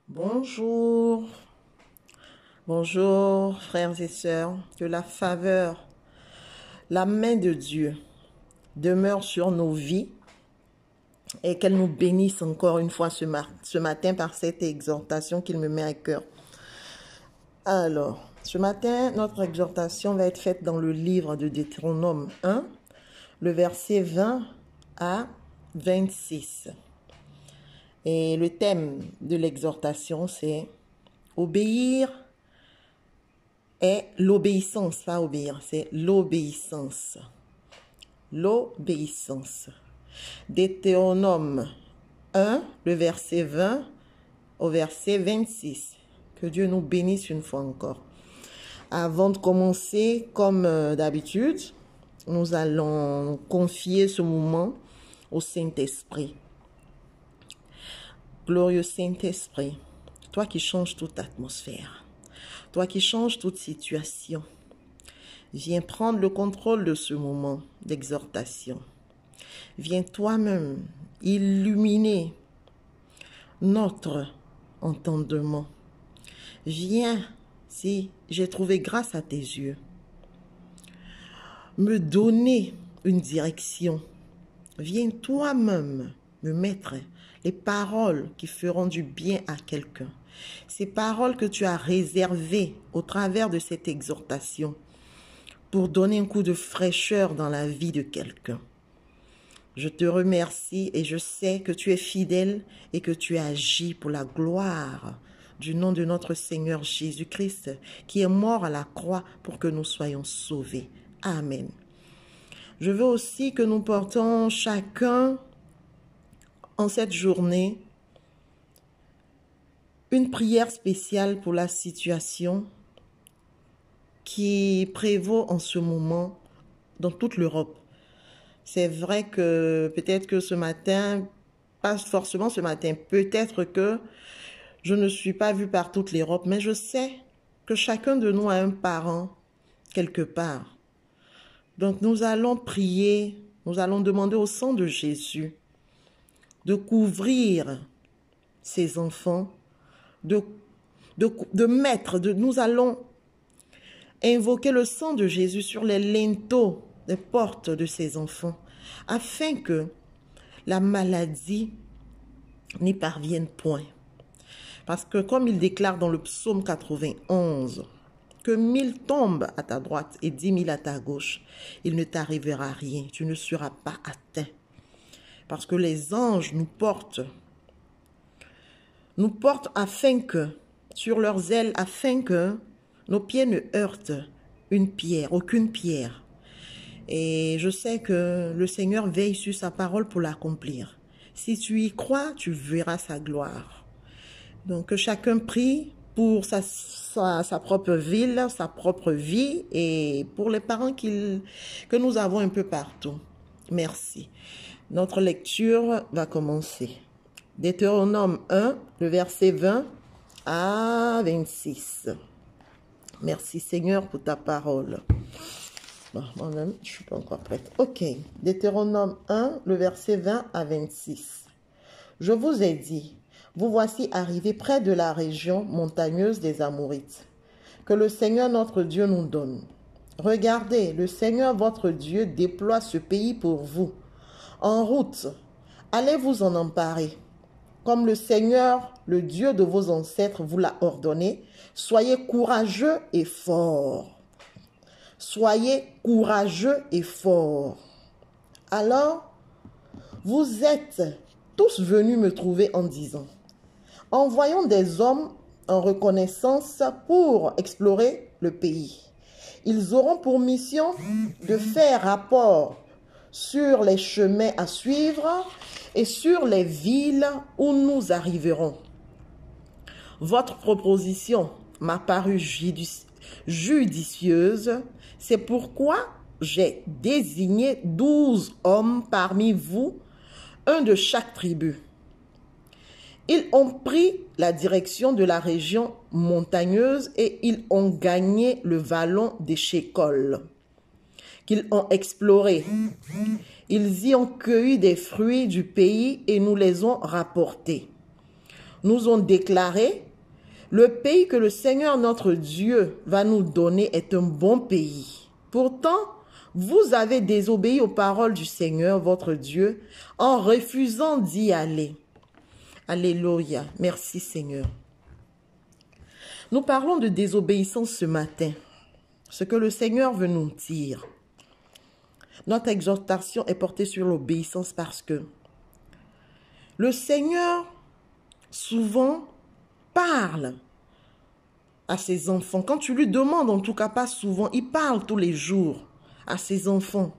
Bonjour, bonjour frères et sœurs, que la faveur, la main de Dieu demeure sur nos vies et qu'elle nous bénisse encore une fois ce matin par cette exhortation qu'il me met à cœur. Alors, ce matin, notre exhortation va être faite dans le livre de Deutéronome 1, le verset 20 à 26. Et le thème de l'exhortation, c'est obéir et l'obéissance, pas obéir, c'est l'obéissance. L'obéissance. Deutéronome 1, le verset 20 au verset 26. Que Dieu nous bénisse une fois encore. Avant de commencer, comme d'habitude, nous allons confier ce moment au Saint-Esprit. Glorieux Saint-Esprit, toi qui changes toute atmosphère, toi qui changes toute situation, viens prendre le contrôle de ce moment d'exhortation. Viens toi-même illuminer notre entendement. Viens, si j'ai trouvé grâce à tes yeux, me donner une direction. Viens toi-même me mettre les paroles qui feront du bien à quelqu'un. Ces paroles que tu as réservées au travers de cette exhortation pour donner un coup de fraîcheur dans la vie de quelqu'un. Je te remercie et je sais que tu es fidèle et que tu agis pour la gloire du nom de notre Seigneur Jésus-Christ qui est mort à la croix pour que nous soyons sauvés. Amen. Je veux aussi que nous portons chacun en cette journée une prière spéciale pour la situation qui prévaut en ce moment dans toute l'Europe. C'est vrai que peut-être que ce matin, pas forcément ce matin, peut-être que je ne suis pas vue par toute l'Europe, mais je sais que chacun de nous a un parent quelque part. Donc nous allons prier, nous allons demander au sang de Jésus de couvrir ses enfants, nous allons invoquer le sang de Jésus sur les linteaux des portes de ses enfants, afin que la maladie n'y parvienne point. Parce que comme il déclare dans le psaume 91, que 1000 tombent à ta droite et 10 000 à ta gauche, il ne t'arrivera rien, tu ne seras pas atteint. Parce que les anges nous portent afin que, sur leurs ailes, afin que nos pieds ne heurtent aucune pierre. Et je sais que le Seigneur veille sur sa parole pour l'accomplir. Si tu y crois, tu verras sa gloire. Donc que chacun prie pour sa propre ville, sa propre vie et pour les parents que nous avons un peu partout. Merci. Notre lecture va commencer. Deutéronome 1, le verset 20 à 26. Merci Seigneur pour ta parole. Bon, moi-même, je ne suis pas encore prête. Ok. Deutéronome 1, le verset 20 à 26. Je vous ai dit, vous voici arrivés près de la région montagneuse des Amorites, que le Seigneur notre Dieu nous donne. Regardez, le Seigneur votre Dieu déploie ce pays pour vous. En route, allez vous en emparer. Comme le Seigneur, le Dieu de vos ancêtres, vous l'a ordonné, soyez courageux et forts. Soyez courageux et forts. Alors, vous êtes tous venus me trouver en disant, envoyons des hommes en reconnaissance pour explorer le pays. Ils auront pour mission de faire rapport sur les chemins à suivre et sur les villes où nous arriverons. Votre proposition m'a paru judicieuse, c'est pourquoi j'ai désigné 12 hommes parmi vous, un de chaque tribu. Ils ont pris la direction de la région montagneuse et ils ont gagné le vallon des Chécols, qu'ils ont exploré. Ils y ont cueilli des fruits du pays et nous les ont rapportés. nous ont déclaré, le pays que le Seigneur notre Dieu va nous donner est un bon pays. Pourtant, vous avez désobéi aux paroles du Seigneur votre Dieu en refusant d'y aller. Alléluia. Merci Seigneur. Nous parlons de désobéissance ce matin. Ce que le Seigneur veut nous dire. Notre exhortation est portée sur l'obéissance parce que le Seigneur souvent parle à ses enfants. Quand tu lui demandes, en tout cas pas souvent, il parle tous les jours à ses enfants.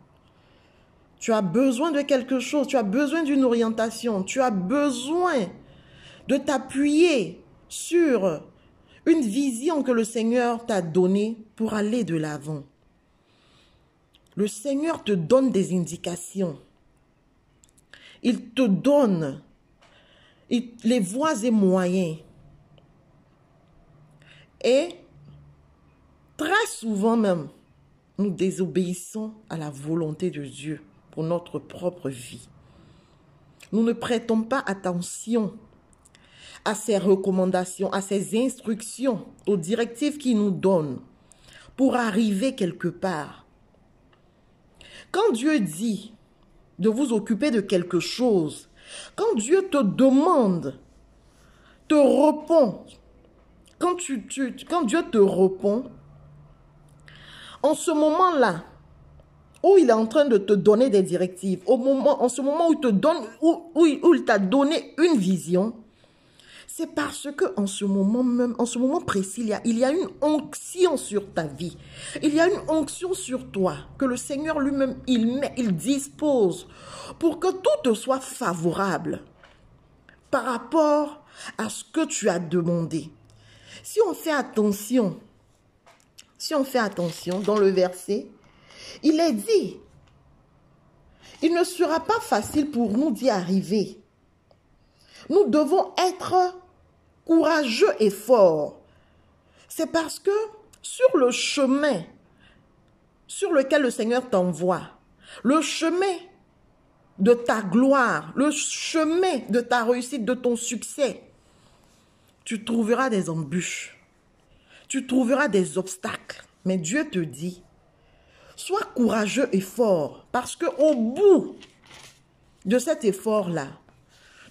Tu as besoin de quelque chose, tu as besoin d'une orientation, tu as besoin de t'appuyer sur une vision que le Seigneur t'a donnée pour aller de l'avant. Le Seigneur te donne des indications. Il te donne les voies et moyens. Et très souvent même, nous désobéissons à la volonté de Dieu pour notre propre vie. Nous ne prêtons pas attention à ses recommandations, à ses instructions, aux directives qu'il nous donne pour arriver quelque part. Quand Dieu dit de vous occuper de quelque chose, quand Dieu te demande, te répond, quand Dieu te répond, en ce moment-là, où il est en train de te donner des directives, en ce moment où il t'a donné une vision, c'est parce que en ce moment précis, il y a une onction sur ta vie. Il y a une onction sur toi que le Seigneur lui-même, il dispose pour que tout te soit favorable par rapport à ce que tu as demandé. Si on fait attention dans le verset, il est dit, il ne sera pas facile pour nous d'y arriver. Nous devons être courageux et forts. C'est parce que sur le chemin sur lequel le Seigneur t'envoie, le chemin de ta gloire, le chemin de ta réussite, de ton succès, tu trouveras des embûches, tu trouveras des obstacles. Mais Dieu te dit, sois courageux et fort, parce qu'au bout de cet effort-là,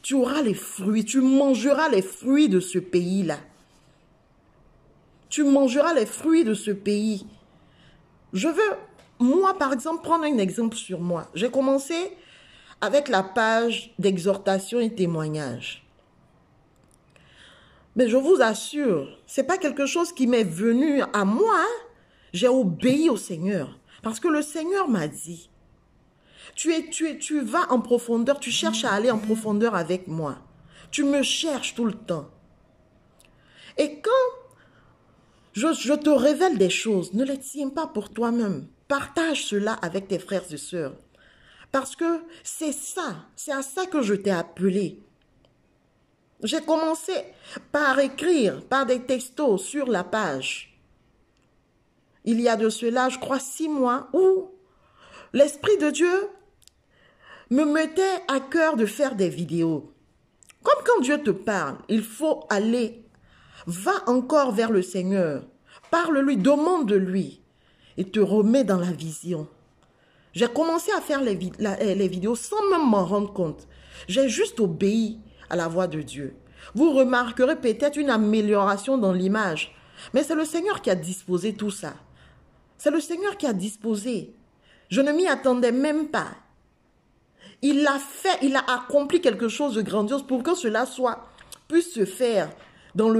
tu auras les fruits, tu mangeras les fruits de ce pays-là. Tu mangeras les fruits de ce pays. Je veux, moi par exemple, prendre un exemple sur moi. J'ai commencé avec la page d'exhortation et témoignage. Mais je vous assure, ce n'est pas quelque chose qui m'est venu à moi. J'ai obéi au Seigneur. Parce que le Seigneur m'a dit, tu vas en profondeur, tu cherches à aller en profondeur avec moi. Tu me cherches tout le temps. Et quand je te révèle des choses, ne les tiens pas pour toi-même. Partage cela avec tes frères et sœurs. Parce que c'est à ça que je t'ai appelé. J'ai commencé par écrire, par des textos sur la page. Il y a de cela, je crois, 6 mois, où l'Esprit de Dieu me mettait à cœur de faire des vidéos. Comme quand Dieu te parle, il faut aller, va encore vers le Seigneur, parle-lui, demande-lui, et te remets dans la vision. J'ai commencé à faire les vidéos sans même m'en rendre compte. J'ai juste obéi à la voix de Dieu. Vous remarquerez peut-être une amélioration dans l'image, mais c'est le Seigneur qui a disposé tout ça. C'est le Seigneur qui a disposé. Je ne m'y attendais même pas. Il l'a fait, il a accompli quelque chose de grandiose pour que cela puisse se faire dans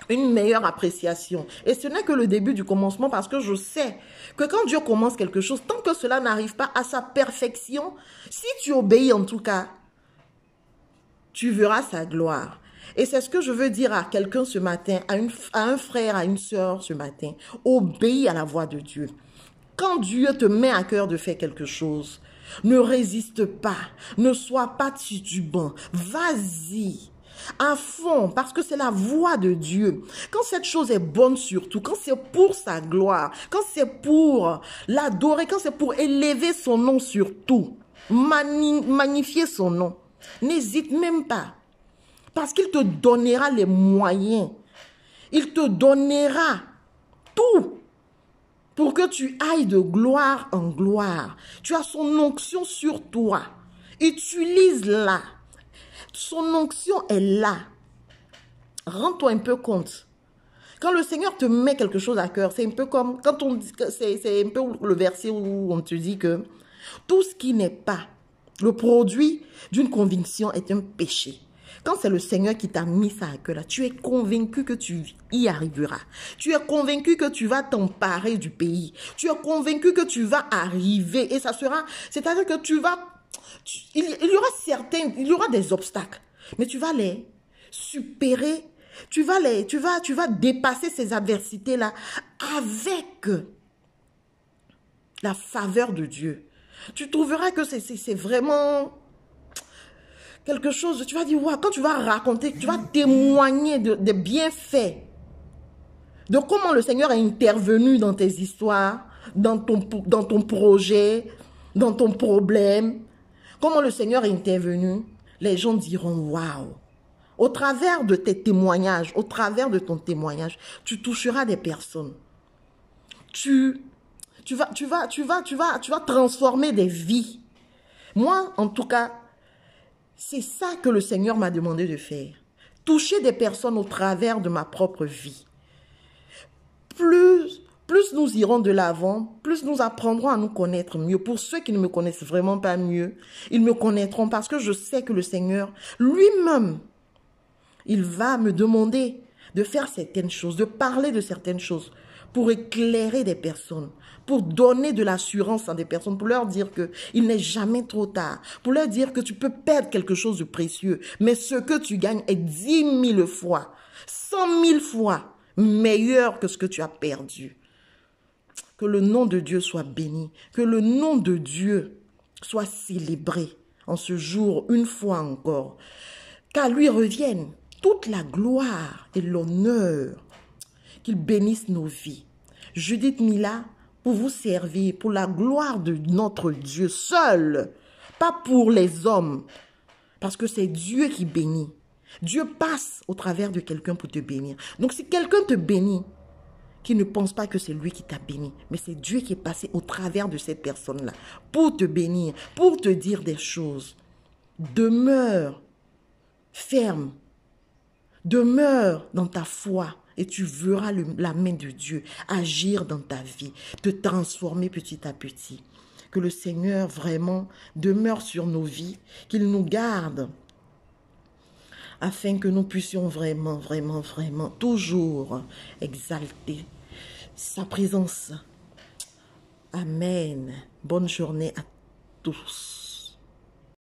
une meilleure appréciation. Et ce n'est que le début du commencement, parce que je sais que quand Dieu commence quelque chose, tant que cela n'arrive pas à sa perfection, si tu obéis en tout cas, tu verras sa gloire. Et c'est ce que je veux dire à quelqu'un ce matin, à un frère, à une sœur ce matin. Obéis à la voix de Dieu. Quand Dieu te met à cœur de faire quelque chose, ne résiste pas, ne sois pas titubant, vas-y à fond, parce que c'est la voix de Dieu. Quand cette chose est bonne surtout, quand c'est pour sa gloire, quand c'est pour l'adorer, quand c'est pour élever son nom surtout, magnifier son nom, n'hésite même pas. Parce qu'il te donnera les moyens. Il te donnera tout pour que tu ailles de gloire en gloire. Tu as son onction sur toi. Utilise-la. Son onction est là. Rends-toi un peu compte. Quand le Seigneur te met quelque chose à cœur, c'est un peu comme, quand on dit, c'est un peu le verset où on te dit que tout ce qui n'est pas le produit d'une conviction est un péché. Quand c'est le Seigneur qui t'a mis ça à cœur, là, tu es convaincu que tu y arriveras. Tu es convaincu que tu vas t'emparer du pays. Tu es convaincu que tu vas arriver et ça sera, c'est-à-dire que il y aura des obstacles, mais tu vas les supérer. Tu vas dépasser ces adversités-là avec la faveur de Dieu. Tu trouveras que c'est vraiment quelque chose, tu vas dire, wow, quand tu vas raconter, tu vas témoigner des bienfaits, de comment le Seigneur a intervenu dans tes histoires, dans ton projet, dans ton problème, comment le Seigneur est intervenu, les gens diront, waouh. Au travers de tes témoignages, au travers de ton témoignage, tu toucheras des personnes. Tu vas transformer des vies. Moi, en tout cas, c'est ça que le Seigneur m'a demandé de faire. Toucher des personnes au travers de ma propre vie. Plus nous irons de l'avant, plus nous apprendrons à nous connaître mieux. Pour ceux qui ne me connaissent vraiment pas mieux, ils me connaîtront parce que je sais que le Seigneur lui-même, il va me demander de faire certaines choses, de parler de certaines choses pour éclairer des personnes, pour donner de l'assurance à des personnes, pour leur dire qu'il n'est jamais trop tard, pour leur dire que tu peux perdre quelque chose de précieux, mais ce que tu gagnes est 10 000 fois, 100 000 fois meilleur que ce que tu as perdu. Que le nom de Dieu soit béni, que le nom de Dieu soit célébré en ce jour, une fois encore, qu'à lui revienne toute la gloire et l'honneur, qu'il bénisse nos vies. Judith Mila, pour vous servir, pour la gloire de notre Dieu seul, pas pour les hommes, parce que c'est Dieu qui bénit. Dieu passe au travers de quelqu'un pour te bénir. Donc si quelqu'un te bénit, qu'il ne pense pas que c'est lui qui t'a béni, mais c'est Dieu qui est passé au travers de cette personne-là pour te bénir, pour te dire des choses. Demeure ferme. Demeure dans ta foi et tu verras la main de Dieu agir dans ta vie, te transformer petit à petit. Que le Seigneur vraiment demeure sur nos vies, qu'il nous garde afin que nous puissions vraiment toujours exalter sa présence. Amen. Bonne journée à tous.